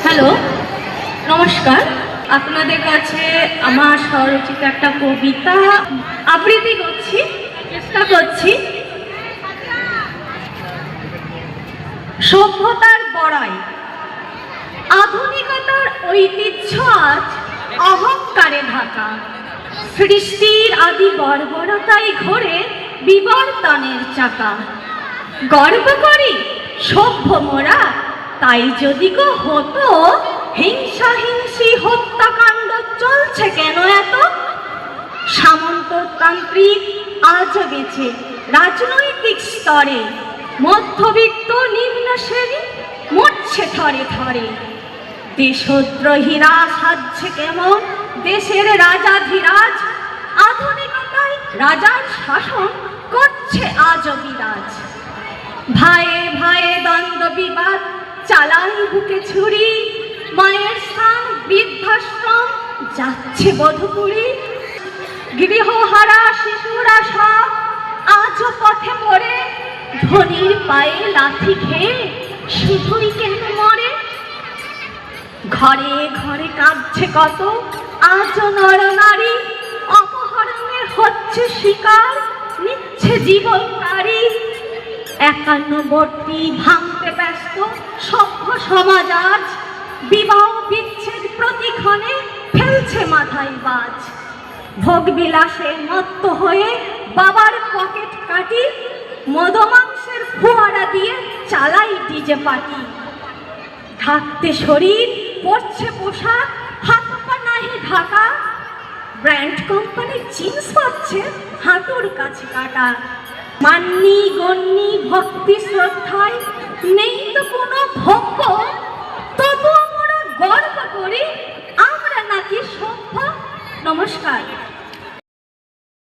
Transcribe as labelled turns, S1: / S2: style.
S1: Hello, নমস্কার। আপনাদের কাছে আমার স্বরচিত একটা কবিতা আবৃত্তি করছি, চেষ্টা করছি। সভ্যতার বড়াই, আধুনিকতার ঐতিহ্য আজ অহংকারে ঢাকা। সৃষ্টির আদি বর্বরতাই ঘোরে বিবর্তনের চাকা। গর্ব করি সভ্য মোরা, তাই যদি গো হতো হিংসাহিংসি হত্যাকাণ্ড চলছে কেন এত? সামন্ততান্ত্রিক আজ বেঁচে রাজনৈতিক স্তরে, মধ্যবিত্ত নিম্ন শ্রেণী মরছে থরে থরে। দেশদ্রোহীরা সাজছে কেমন দেশের রাজাধিরাজ, আধুনিকতায় রাজার শাসন করছে আজ বিরাজ। ভাইয়ে ভাইয়ে দ্বন্দ্ব বিবাদ চালাই বুকে ছুরি, মায়ের স্থান বৃদ্ধাশ্রম যাচ্ছে বধূপুরী। গৃহহারা শিশুরা সব আজ পথে পড়ে, ধনির পায়ে লাথি খেয়ে শুধুই কেন মরে? ঘরে ঘরে কাঁদছে কত আজ নর নারী, অপহরণে হচ্ছে শিকার নিচ্ছে জীবন তারি। 51টি ভাঙতে ব্যস্ত সভ্য সমাজ আজ, বিবাহ বিচ্ছেদ প্রতিক্ষণে ফেলছে মাথায় বাজ। ভোগ বিলাসে মত্ত হয়ে বাবার পকেট কাটি, মদমাংসের ফোয়ারা দিয়ে চালাই ডিজে পার্টি। ঢাকতে শরীর পরছে পোশাক, হাত পা নাহি ঢাকা, ব্র্যান্ড কোম্পানির জিন্স পাচ্ছে হাঁটুর কাছে কাটা। মান্যি গণ্যি ভক্তি শ্রদ্ধায় নেই তো কোনো ভঙ্গ, তবু আমরা গর্ব করি আমরা নাকি সভ্য। নমস্কার।